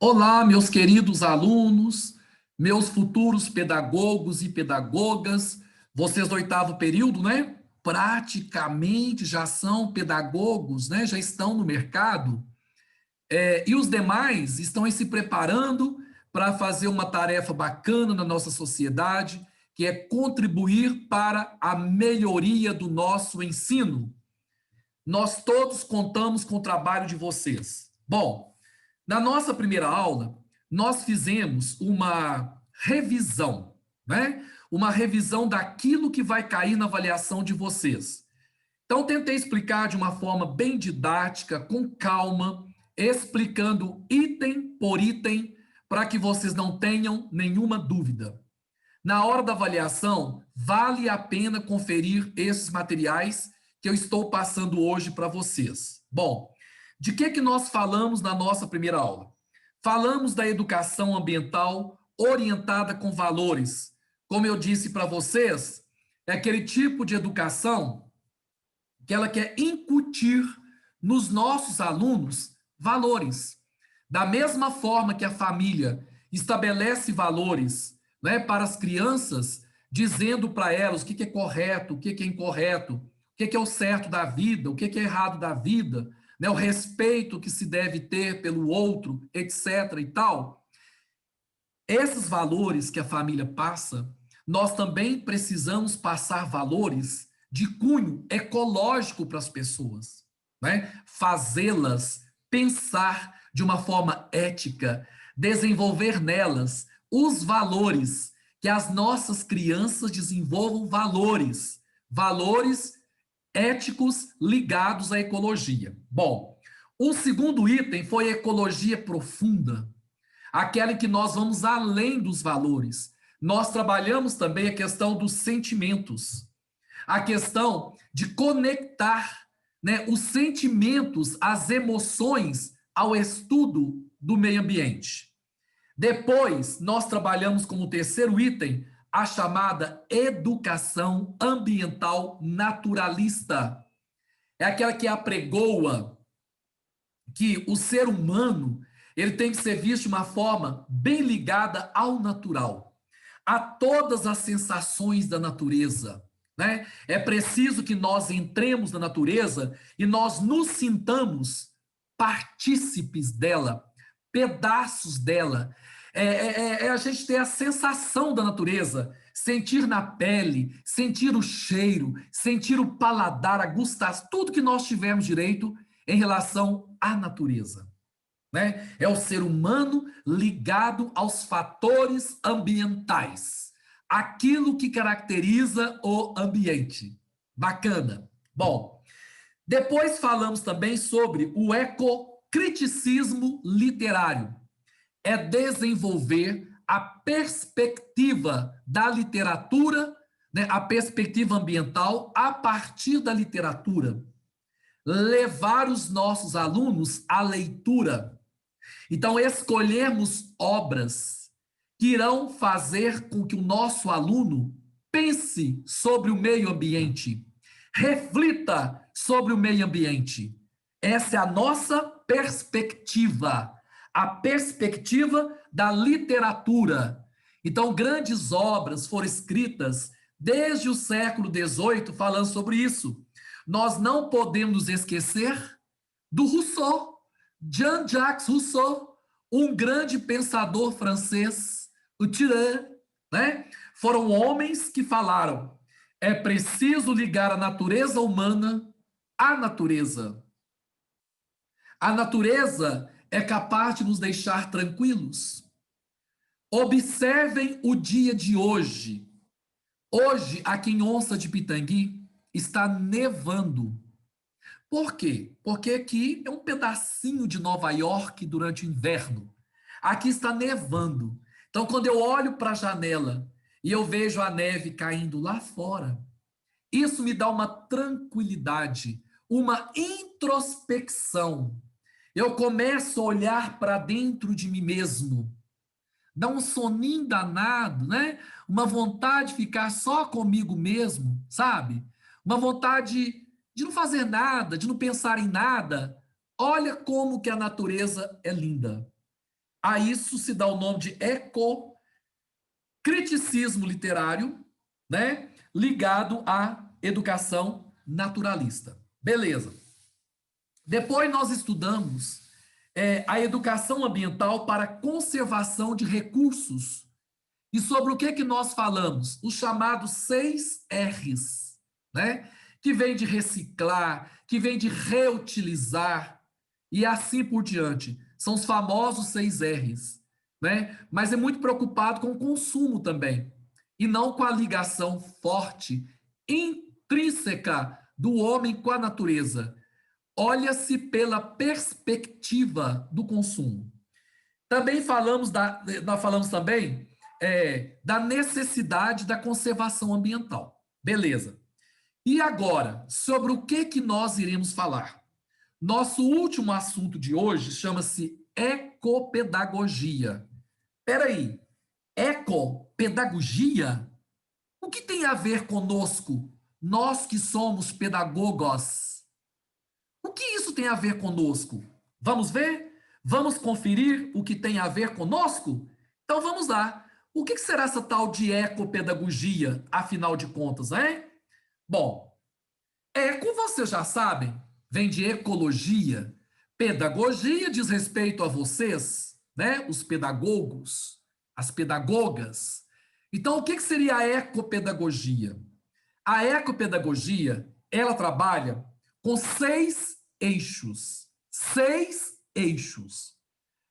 Olá, meus queridos alunos, meus futuros pedagogos e pedagogas, vocês do oitavo período, né? Praticamente já são pedagogos, né? Já estão no mercado. E os demais estão aí se preparando para fazer uma tarefa bacana na nossa sociedade, que é contribuir para a melhoria do nosso ensino. Nós todos contamos com o trabalho de vocês. Bom, na nossa primeira aula, nós fizemos uma revisão, né? Uma revisão daquilo que vai cair na avaliação de vocês. Então, tentei explicar de uma forma bem didática, com calma, explicando item por item, para que vocês não tenham nenhuma dúvida. Na hora da avaliação, vale a pena conferir esses materiais que eu estou passando hoje para vocês. Bom, de que nós falamos na nossa primeira aula? Falamos da educação ambiental orientada com valores. Como eu disse para vocês, é aquele tipo de educação que ela quer incutir nos nossos alunos valores. Da mesma forma que a família estabelece valores, né, para as crianças, dizendo para elas o que é correto, o que é incorreto, o que é o certo da vida, o que é errado da vida, né, o respeito que se deve ter pelo outro, etc. e tal. Esses valores que a família passa, nós também precisamos passar valores de cunho ecológico para as pessoas, né? Fazê-las pensar de uma forma ética, desenvolver nelas os valores, que as nossas crianças desenvolvam valores éticos ligados à ecologia. Bom, o segundo item foi a ecologia profunda, aquela em que nós vamos além dos valores. Nós trabalhamos também a questão dos sentimentos, a questão de conectar, né, os sentimentos, as emoções ao estudo do meio ambiente. Depois, nós trabalhamos como terceiro item a chamada educação ambiental naturalista. É aquela que apregoa que o ser humano ele tem que ser visto de uma forma bem ligada ao natural, a todas as sensações da natureza, né? É preciso que nós entremos na natureza e nós nos sintamos partícipes dela, pedaços dela. A gente ter a sensação da natureza, sentir na pele, sentir o cheiro, sentir o paladar, a gustar, tudo que nós tivermos direito em relação à natureza, né? É o ser humano ligado aos fatores ambientais, aquilo que caracteriza o ambiente. Bacana. Bom, depois falamos também sobre o ecocriticismo literário. É desenvolver a perspectiva da literatura, né, a perspectiva ambiental a partir da literatura. Levar os nossos alunos à leitura. Então, escolhermos obras que irão fazer com que o nosso aluno pense sobre o meio ambiente, reflita sobre o meio ambiente. Essa é a nossa perspectiva, a perspectiva da literatura. Então, grandes obras foram escritas desde o século XVIII falando sobre isso. Nós não podemos esquecer do Rousseau, Jean-Jacques Rousseau, um grande pensador francês, o Tireur, né? Foram homens que falaram: é preciso ligar a natureza humana à natureza. A natureza é capaz de nos deixar tranquilos. Observem o dia de hoje. Hoje, aqui em Onça de Pitangui, está nevando. Por quê? Porque aqui é um pedacinho de Nova York durante o inverno. Aqui está nevando. Então, quando eu olho para a janela e eu vejo a neve caindo lá fora, isso me dá uma tranquilidade, uma introspecção. Eu começo a olhar para dentro de mim mesmo. Dá um soninho danado, né? Uma vontade de ficar só comigo mesmo, sabe? Uma vontade de não fazer nada, de não pensar em nada. Olha como que a natureza é linda. A isso se dá o nome de ecocriticismo literário, né? Ligado à educação naturalista. Beleza. Depois nós estudamos a educação ambiental para conservação de recursos. E sobre o que nós falamos? Os chamados 6 R's, né? Que vem de reciclar, que vem de reutilizar e assim por diante. São os famosos 6 R's, né? Mas é muito preocupado com o consumo também, e não com a ligação forte, intrínseca do homem com a natureza. Olha-se pela perspectiva do consumo. Também nós falamos também da necessidade da conservação ambiental. Beleza. E agora, sobre o que nós iremos falar? Nosso último assunto de hoje chama-se ecopedagogia. Espera aí, ecopedagogia? O que tem a ver conosco, nós que somos pedagogos? O que isso tem a ver conosco? Vamos ver? Vamos conferir o que tem a ver conosco? Então vamos lá. O que será essa tal de ecopedagogia, afinal de contas, hein? Bom, eco vocês já sabem, vem de ecologia. Pedagogia diz respeito a vocês, né? Os pedagogos, as pedagogas. Então, o que seria a ecopedagogia? A ecopedagogia, ela trabalha com 6 eixos. 6 eixos.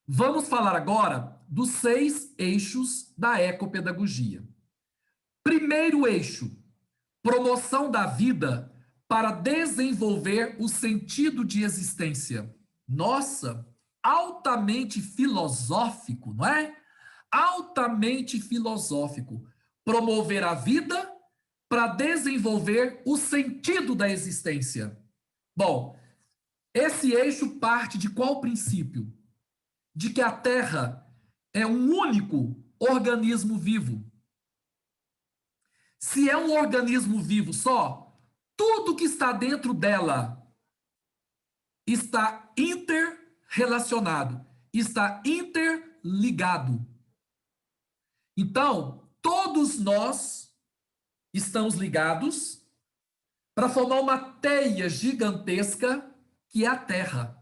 Vamos falar agora dos 6 eixos da ecopedagogia. Primeiro eixo, promoção da vida para desenvolver o sentido de existência. Nossa, altamente filosófico, não é? Altamente filosófico. Promover a vida para desenvolver o sentido da existência. Bom, esse eixo parte de qual princípio? De que a Terra é um único organismo vivo. Se é um organismo vivo só, tudo que está dentro dela está interrelacionado, está interligado. Então, todos nós estamos ligados para formar uma teia gigantesca que é a Terra.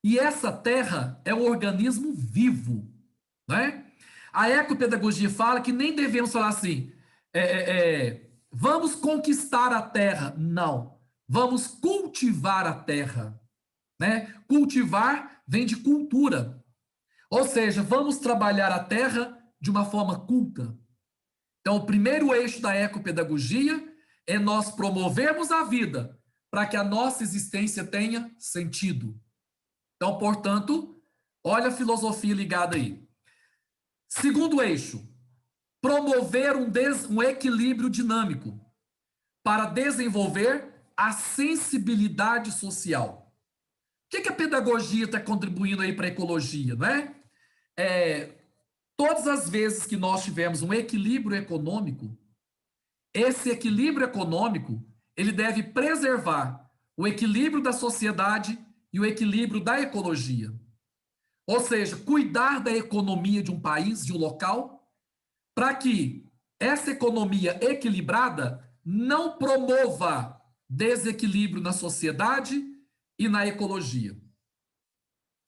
E essa Terra é um organismo vivo, né? A ecopedagogia fala que nem devemos falar assim, vamos conquistar a Terra. Não, vamos cultivar a Terra, né? Cultivar vem de cultura. Ou seja, vamos trabalhar a Terra de uma forma culta. Então, o primeiro eixo da ecopedagogia é nós promovermos a vida para que a nossa existência tenha sentido. Então, portanto, olha a filosofia ligada aí. Segundo eixo, promover um equilíbrio dinâmico para desenvolver a sensibilidade social. O que a pedagogia está contribuindo aí para a ecologia, não é? Todas as vezes que nós tivemos um equilíbrio econômico, esse equilíbrio econômico, ele deve preservar o equilíbrio da sociedade e o equilíbrio da ecologia. Ou seja, cuidar da economia de um país, de um local, para que essa economia equilibrada não promova desequilíbrio na sociedade e na ecologia.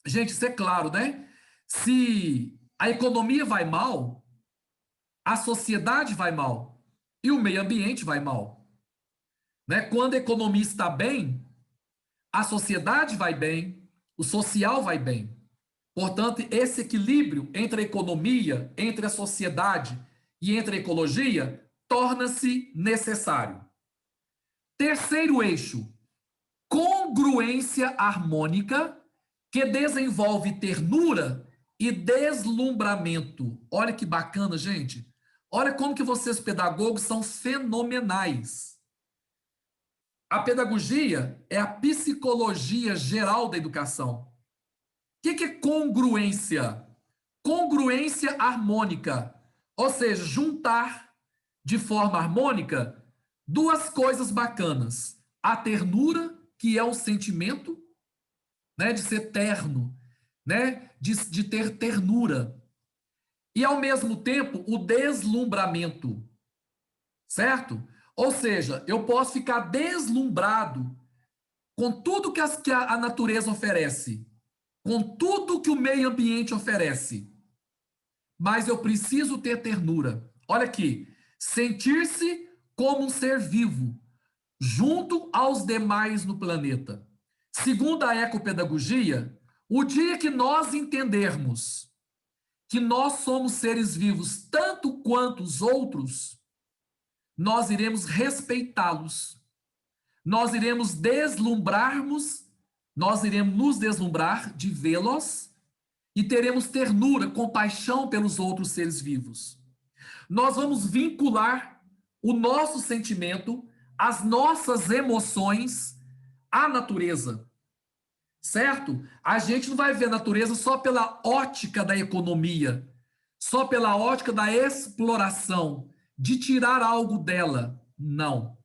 Gente, isso é claro, né? Se a economia vai mal, a sociedade vai mal e o meio ambiente vai mal. Né? Quando a economia está bem, a sociedade vai bem, o social vai bem. Portanto, esse equilíbrio entre a economia, entre a sociedade e entre a ecologia torna-se necessário. Terceiro eixo, congruência harmônica que desenvolve ternura e deslumbramento. Olha que bacana, gente. Olha como que vocês pedagogos são fenomenais. A pedagogia é a psicologia geral da educação. O que é congruência? Congruência harmônica, ou seja, juntar de forma harmônica duas coisas bacanas. A ternura, que é o sentimento, né, de ser terno, né? De ter ternura. E, ao mesmo tempo, o deslumbramento, certo? Ou seja, eu posso ficar deslumbrado com tudo que a natureza oferece, com tudo que o meio ambiente oferece, mas eu preciso ter ternura. Olha aqui, sentir-se como um ser vivo, junto aos demais no planeta. Segundo a ecopedagogia, o dia que nós entendermos que nós somos seres vivos tanto quanto os outros, nós iremos respeitá-los. Nós iremos nós iremos nos deslumbrar de vê-los e teremos ternura, compaixão pelos outros seres vivos. Nós vamos vincular o nosso sentimento, as nossas emoções à natureza, certo? A gente não vai ver a natureza só pela ótica da economia, só pela ótica da exploração, de tirar algo dela. Não.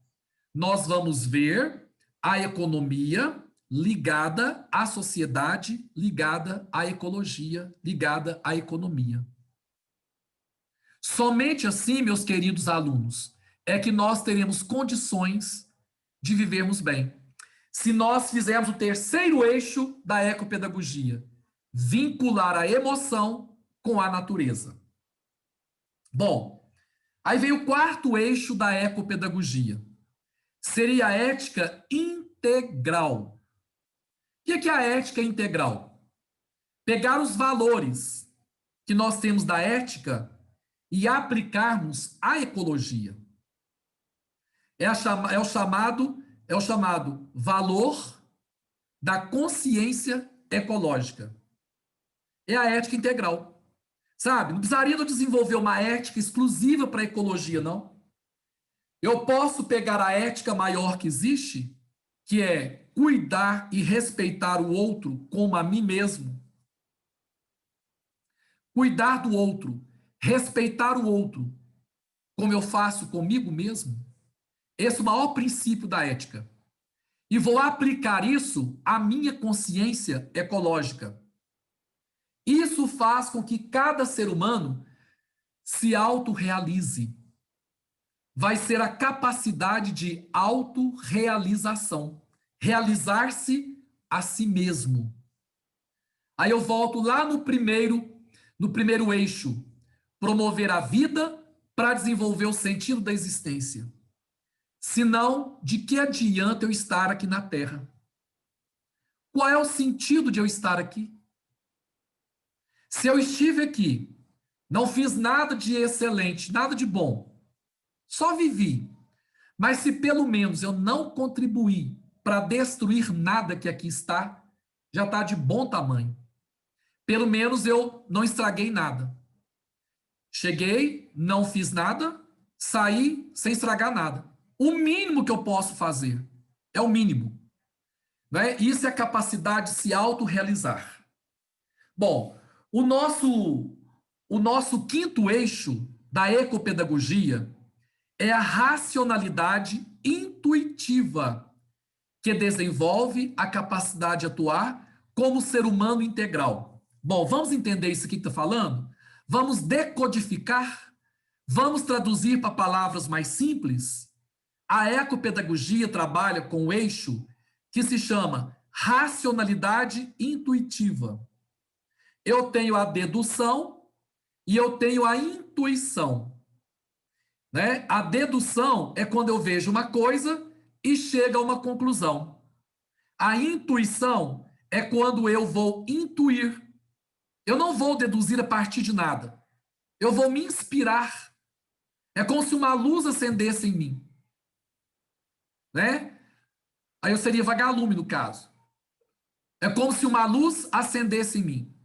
Nós vamos ver a economia ligada à sociedade, ligada à ecologia, ligada à economia. Somente assim, meus queridos alunos, é que nós teremos condições de vivermos bem. Se nós fizermos o terceiro eixo da ecopedagogia, vincular a emoção com a natureza. Bom, aí vem o quarto eixo da ecopedagogia. Seria a ética integral. O que é a ética integral? Pegar os valores que nós temos da ética e aplicarmos à ecologia. É o chamado valor da consciência ecológica. É a ética integral. Sabe? Não precisaria de desenvolver uma ética exclusiva para a ecologia, não. Eu posso pegar a ética maior que existe, que é cuidar e respeitar o outro como a mim mesmo. Cuidar do outro, respeitar o outro, como eu faço comigo mesmo. Esse é o maior princípio da ética. E vou aplicar isso à minha consciência ecológica. Isso faz com que cada ser humano se autorrealize. Vai ser a capacidade de autorrealização. Realizar-se a si mesmo. Aí eu volto lá no primeiro eixo. Promover a vida para desenvolver o sentido da existência. Senão, de que adianta eu estar aqui na Terra? Qual é o sentido de eu estar aqui? Se eu estive aqui, não fiz nada de excelente, nada de bom, só vivi, mas se pelo menos eu não contribuí para destruir nada que aqui está, já está de bom tamanho. Pelo menos eu não estraguei nada. Cheguei, não fiz nada, saí sem estragar nada. O mínimo que eu posso fazer é o mínimo. Né? Isso é a capacidade de se autorrealizar. Bom, o nosso quinto eixo da ecopedagogia é a racionalidade intuitiva, que desenvolve a capacidade de atuar como ser humano integral. Bom, vamos entender isso aqui que está falando? Vamos decodificar? Vamos traduzir para palavras mais simples? A ecopedagogia trabalha com o eixo que se chama racionalidade intuitiva. Eu tenho a dedução e eu tenho a intuição. Né? A dedução é quando eu vejo uma coisa e chego a uma conclusão. A intuição é quando eu vou intuir. Eu não vou deduzir a partir de nada. Eu vou me inspirar. É como se uma luz acendesse em mim. Né? Aí eu seria vagalume no caso. É como se uma luz acendesse em mim.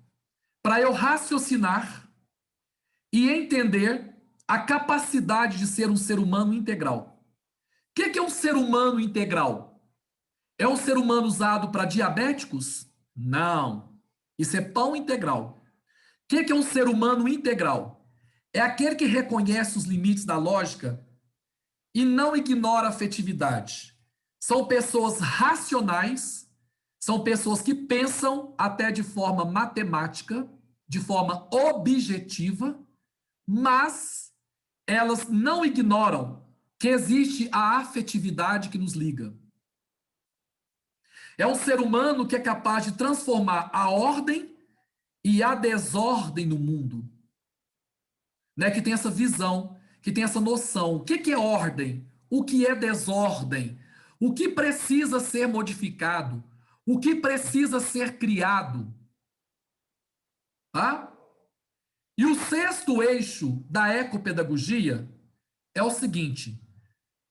Para eu raciocinar e entender a capacidade de ser um ser humano integral. O que é um ser humano integral? É um ser humano usado para diabéticos? Não. Isso é pão integral. O que é um ser humano integral? É aquele que reconhece os limites da lógica e não ignora a afetividade. São pessoas racionais São pessoas que pensam até de forma matemática, de forma objetiva, mas elas não ignoram que existe a afetividade que nos liga. É um ser humano que é capaz de transformar a ordem e a desordem no mundo, né? Que tem essa visão, que tem essa noção. O que é ordem? O que é desordem? O que precisa ser modificado? O que precisa ser criado? Tá? E o sexto eixo da ecopedagogia é o seguinte: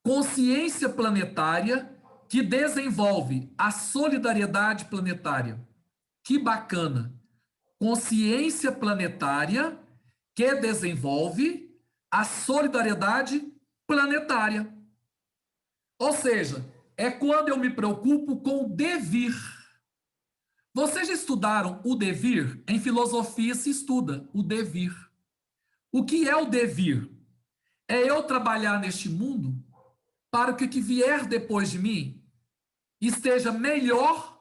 consciência planetária que desenvolve a solidariedade planetária. Que bacana! Consciência planetária que desenvolve a solidariedade planetária. Ou seja, é quando eu me preocupo com o devir. Vocês já estudaram o devir? Em filosofia se estuda o devir. O que é o devir? É eu trabalhar neste mundo para que o que vier depois de mim esteja melhor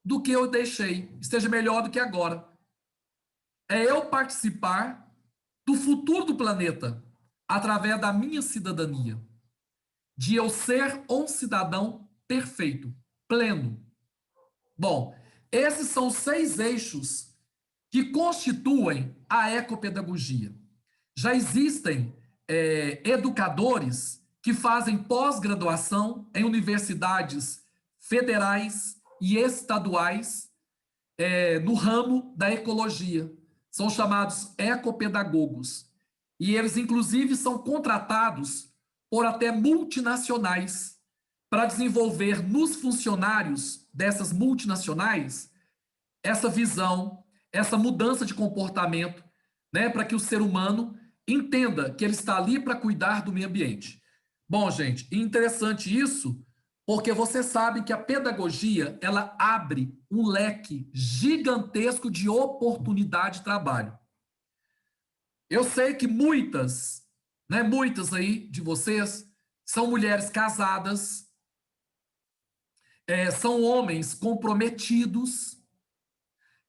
do que eu deixei, esteja melhor do que agora. É eu participar do futuro do planeta através da minha cidadania, de eu ser um cidadão perfeito, pleno. Bom, esses são os 6 eixos que constituem a ecopedagogia. Já existem educadores que fazem pós-graduação em universidades federais e estaduais no ramo da ecologia. São chamados ecopedagogos. E eles, inclusive, são contratados por até multinacionais para desenvolver nos funcionários dessas multinacionais essa visão, essa mudança de comportamento, né, para que o ser humano entenda que ele está ali para cuidar do meio ambiente. Bom, gente, interessante isso, porque você sabe que a pedagogia, ela abre um leque gigantesco de oportunidade de trabalho. Eu sei que muitas, né, muitas aí de vocês são mulheres casadas, são homens comprometidos,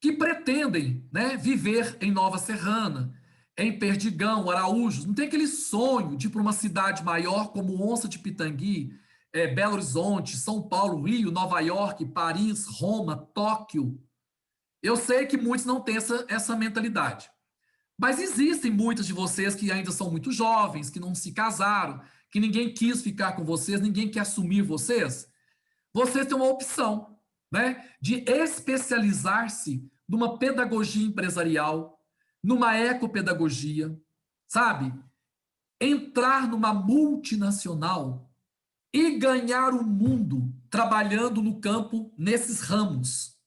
que pretendem, né, viver em Nova Serrana, em Perdigão, Araújos. Não tem aquele sonho de ir para uma cidade maior como Onça de Pitangui, Belo Horizonte, São Paulo, Rio, Nova York, Paris, Roma, Tóquio. Eu sei que muitos não têm essa mentalidade. Mas existem muitas de vocês que ainda são muito jovens, que não se casaram, que ninguém quis ficar com vocês, ninguém quer assumir vocês. Vocês têm uma opção, né, de especializar-se numa pedagogia empresarial, numa ecopedagogia, sabe? Entrar numa multinacional e ganhar o mundo trabalhando no campo nesses ramos.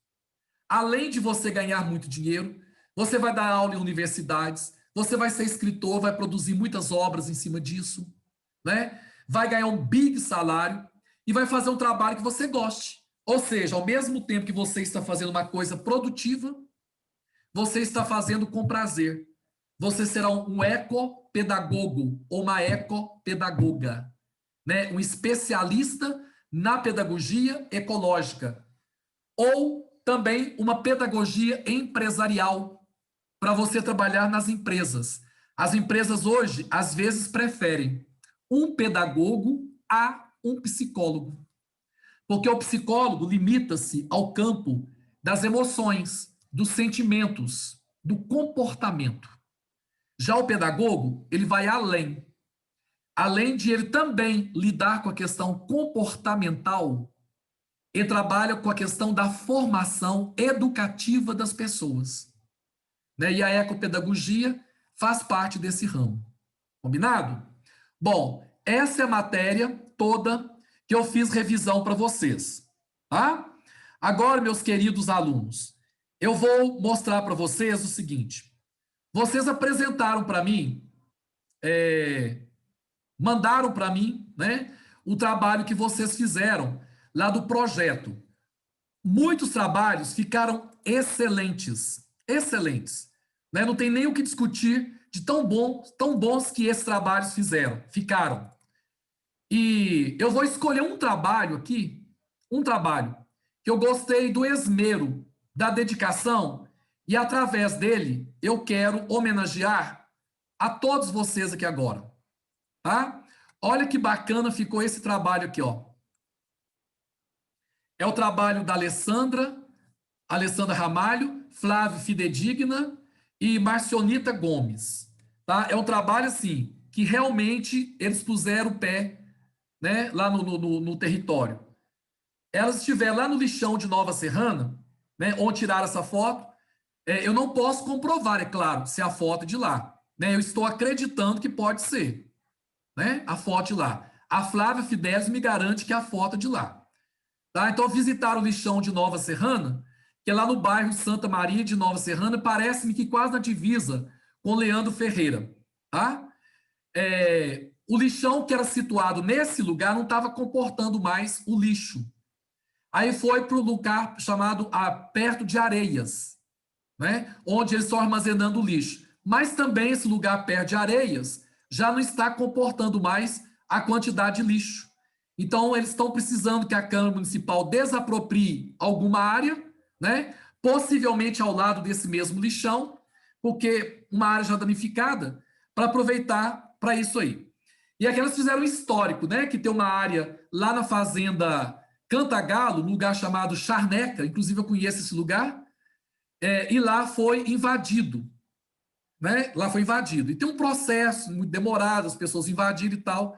Além de você ganhar muito dinheiro, você vai dar aula em universidades, você vai ser escritor, vai produzir muitas obras em cima disso, né? Vai ganhar um big salário e vai fazer um trabalho que você goste. Ou seja, ao mesmo tempo que você está fazendo uma coisa produtiva, você está fazendo com prazer. Você será um ecopedagogo ou uma ecopedagoga, né? Um especialista na pedagogia ecológica. Ou também uma pedagogia empresarial, para você trabalhar nas empresas. As empresas hoje, às vezes, preferem um pedagogo a um psicólogo. Porque o psicólogo limita-se ao campo das emoções, dos sentimentos, do comportamento. Já o pedagogo, ele vai além. Além de ele também lidar com a questão comportamental, ele trabalha com a questão da formação educativa das pessoas, né? E a ecopedagogia faz parte desse ramo. Combinado? Bom, essa é a matéria toda que eu fiz revisão para vocês, tá? Agora, meus queridos alunos, eu vou mostrar para vocês o seguinte. Vocês apresentaram para mim, mandaram para mim, né, o trabalho que vocês fizeram lá do projeto. Muitos trabalhos ficaram excelentes, excelentes, né? Não tem nem o que discutir de tão bons que esses trabalhos ficaram. E eu vou escolher um trabalho aqui, um trabalho que eu gostei do esmero, da dedicação, e através dele eu quero homenagear a todos vocês aqui agora, tá? Olha que bacana ficou esse trabalho aqui, ó. É o trabalho da Alessandra Ramalho, Flávio Fidedigna e Marcionita Gomes, tá? É um trabalho, assim, que realmente eles puseram o pé, né, lá no território. Elas estiveram lá no lixão de Nova Serrana, né, onde tiraram essa foto. Eu não posso comprovar, é claro, se a foto é de lá, né? Eu estou acreditando que pode ser, né? A foto de lá. A Flávia Fidelis me garante que a foto é de lá. Tá? Então, visitaram o lixão de Nova Serrana, que é lá no bairro Santa Maria de Nova Serrana, parece-me que quase na divisa com Leandro Ferreira. Tá? O lixão que era situado nesse lugar não estava comportando mais o lixo. Aí foi para o lugar chamado perto de Areias, né? Onde eles estão armazenando o lixo. Mas também esse lugar perto de Areias já não está comportando mais a quantidade de lixo. Então, eles estão precisando que a Câmara Municipal desaproprie alguma área, né? Possivelmente ao lado desse mesmo lixão, porque uma área já danificada, para aproveitar para isso aí. E aqui elas fizeram um histórico, né? Que tem uma área lá na fazenda Cantagalo, um lugar chamado Charneca, inclusive eu conheço esse lugar, e lá foi invadido, né? Lá foi invadido. E tem um processo muito demorado, as pessoas invadiram e tal.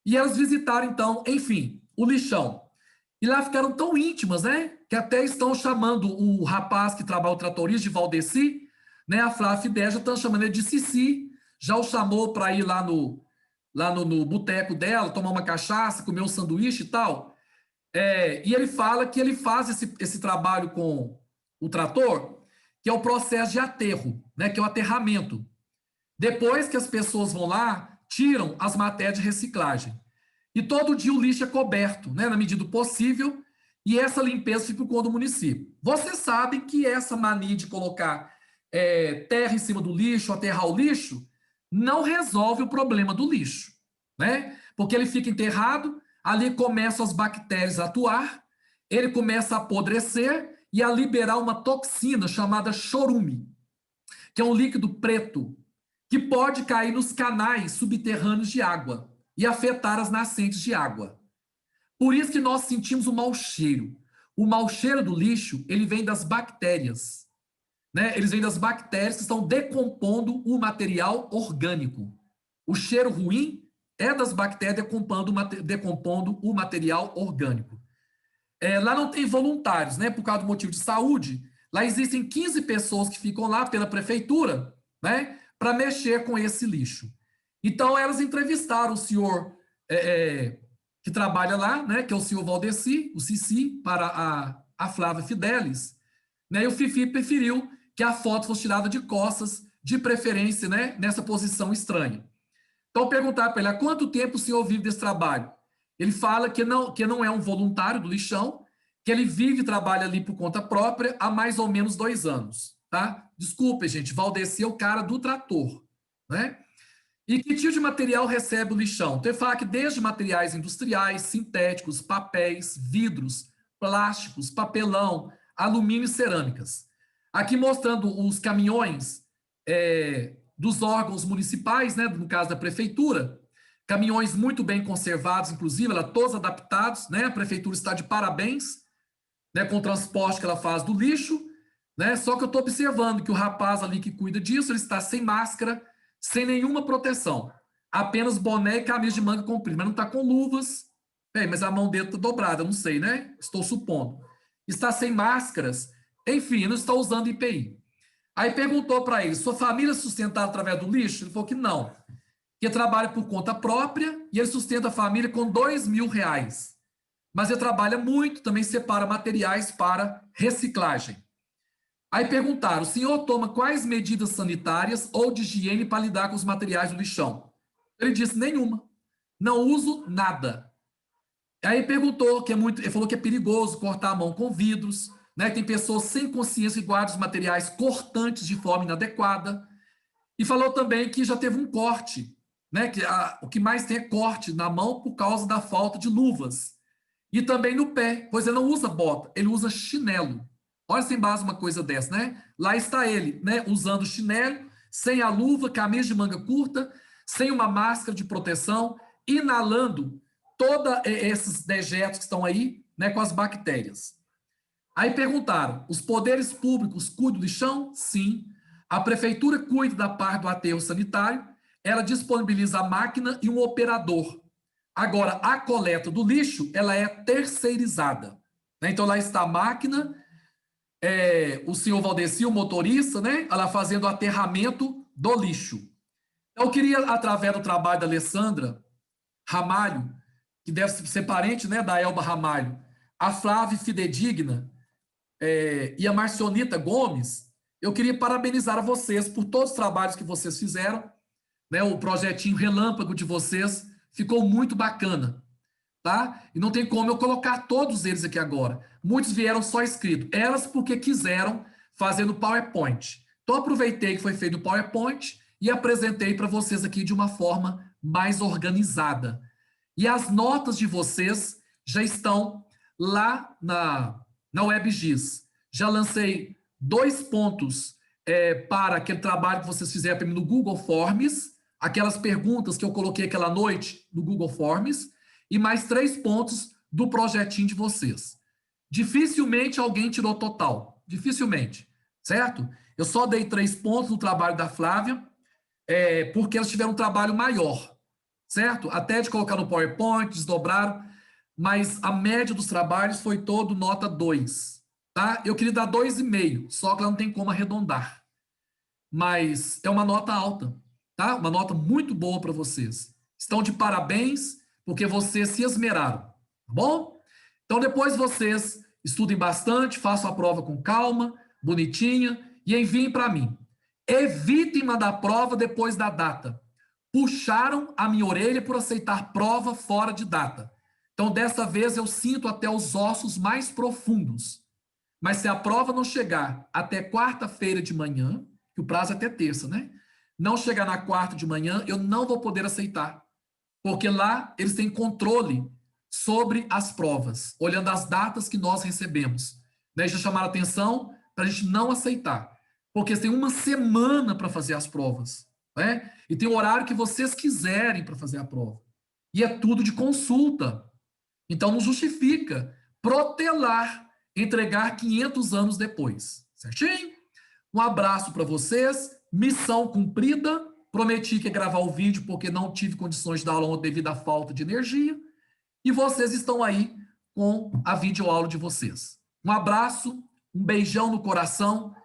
E elas visitaram, então, enfim, o lixão. E lá ficaram tão íntimas, né? Que até estão chamando o rapaz que trabalha o tratorista de Valdeci, né? A Flávia Fidel já estão chamando ele de Cici, já o chamou para ir lá no boteco dela, tomar uma cachaça, comer um sanduíche e tal. E ele fala que ele faz esse trabalho com o trator, que é o processo de aterro, né? Que é o aterramento. Depois que as pessoas vão lá, tiram as matérias de reciclagem. E todo dia o lixo é coberto, né, na medida do possível, e essa limpeza fica por conta do município. Você sabe que essa mania de colocar terra em cima do lixo, aterrar o lixo, não resolve o problema do lixo, né? Porque ele fica enterrado, ali começam as bactérias a atuar, ele começa a apodrecer e a liberar uma toxina chamada chorume, que é um líquido preto, que pode cair nos canais subterrâneos de água e afetar as nascentes de água. Por isso que nós sentimos o mau cheiro. O mau cheiro do lixo, ele vem das bactérias, né? Eles vêm das bactérias que estão decompondo o material orgânico. O cheiro ruim é das bactérias decompondo o material orgânico. Lá não tem voluntários, né? Por causa do motivo de saúde. Lá existem 15 pessoas que ficam lá pela prefeitura, né? Para mexer com esse lixo. Então, elas entrevistaram o senhor que trabalha lá, né, que é o senhor Valdeci, o Cici, para a Flávia Fidelis, né, e o Fifi preferiu que a foto fosse tirada de costas, de preferência, né, nessa posição estranha. Então, perguntar para ele, há quanto tempo o senhor vive desse trabalho? Ele fala que não é um voluntário do lixão, que ele vive e trabalha ali por conta própria há mais ou menos 2 anos, tá? Desculpe, gente, Valdeci é o cara do trator, né? E que tipo de material recebe o lixão? Então, ele fala que desde materiais industriais, sintéticos, papéis, vidros, plásticos, papelão, alumínio e cerâmicas. Aqui mostrando os caminhões dos órgãos municipais, né, no caso da prefeitura, caminhões muito bem conservados, inclusive, todos adaptados, né, a prefeitura está de parabéns, né, com o transporte que ela faz do lixo, né, só que eu estou observando que o rapaz ali que cuida disso, ele está sem máscara, sem nenhuma proteção, apenas boné e camisa de manga comprida, mas não está com luvas, mas a mão dele está dobrada, eu não sei, né? Estou supondo. Está sem máscaras, enfim, não está usando IPI. Aí perguntou para ele, sua família é sustentada através do lixo? Ele falou que não, que trabalha por conta própria e ele sustenta a família com R$ 2.000. Mas ele trabalha muito, também separa materiais para reciclagem. Aí perguntaram, o senhor toma quais medidas sanitárias ou de higiene para lidar com os materiais do lixão? Ele disse, nenhuma. Não uso nada. Aí perguntou, ele falou que é perigoso cortar a mão com vidros, né? Tem pessoas sem consciência que guardam os materiais cortantes de forma inadequada. E falou também que já teve um corte, né? Que o que mais tem é corte na mão por causa da falta de luvas. E também no pé, pois ele não usa bota, ele usa chinelo. Olha sem base uma coisa dessa, né? Lá está ele, né? Usando chinelo, sem a luva, camisa de manga curta, sem uma máscara de proteção, inalando todos esses dejetos que estão aí, né? Com as bactérias. Aí perguntaram: os poderes públicos cuidam do lixão? Sim. A prefeitura cuida da parte do aterro sanitário, ela disponibiliza a máquina e um operador. Agora, a coleta do lixo, ela é terceirizada. Né? Então, lá está a máquina, o senhor Valdeci, o motorista, né? Ela fazendo o aterramento do lixo. Eu queria, através do trabalho da Alessandra Ramalho, que deve ser parente, né, da Elba Ramalho, a Flávia Fidedigna, e a Marcionita Gomes, eu queria parabenizar a vocês por todos os trabalhos que vocês fizeram, né? O projetinho relâmpago de vocês ficou muito bacana, tá? E não tem como eu colocar todos eles aqui agora. Muitos vieram só escrito, elas porque quiseram fazer no PowerPoint. Então aproveitei que foi feito no PowerPoint e apresentei para vocês aqui de uma forma mais organizada. E as notas de vocês já estão lá na WebGIS. Já lancei 2 pontos para aquele trabalho que vocês fizeram para mim no Google Forms, aquelas perguntas que eu coloquei aquela noite no Google Forms, e mais 3 pontos do projetinho de vocês. Dificilmente alguém tirou total, dificilmente, certo? Eu só dei 3 pontos no trabalho da Flávia, porque elas tiveram um trabalho maior, certo? Até de colocar no PowerPoint, desdobraram, mas a média dos trabalhos foi todo nota 2, tá? Eu queria dar 2,5, só que ela não tem como arredondar. Mas é uma nota alta, tá? Uma nota muito boa para vocês. Estão de parabéns, porque vocês se esmeraram, tá bom? Então depois vocês estudem bastante, façam a prova com calma, bonitinha, e enviem para mim. Evitem mandar prova depois da data. Puxaram a minha orelha por aceitar prova fora de data. Então, dessa vez, eu sinto até os ossos mais profundos. Mas se a prova não chegar até quarta-feira de manhã, que o prazo é até terça, né? Não chegar na quarta de manhã, eu não vou poder aceitar. Porque lá eles têm controle sobre as provas, olhando as datas que nós recebemos. Né? Já chamaram a atenção para a gente não aceitar. Porque eles têm uma semana para fazer as provas. Né? E tem o horário que vocês quiserem para fazer a prova. E é tudo de consulta. Então não justifica protelar, entregar 500 anos depois. Certinho? Um abraço para vocês. Missão cumprida. Prometi que ia gravar o vídeo porque não tive condições de dar aula devido à falta de energia. E vocês estão aí com a videoaula de vocês. Um abraço, um beijão no coração.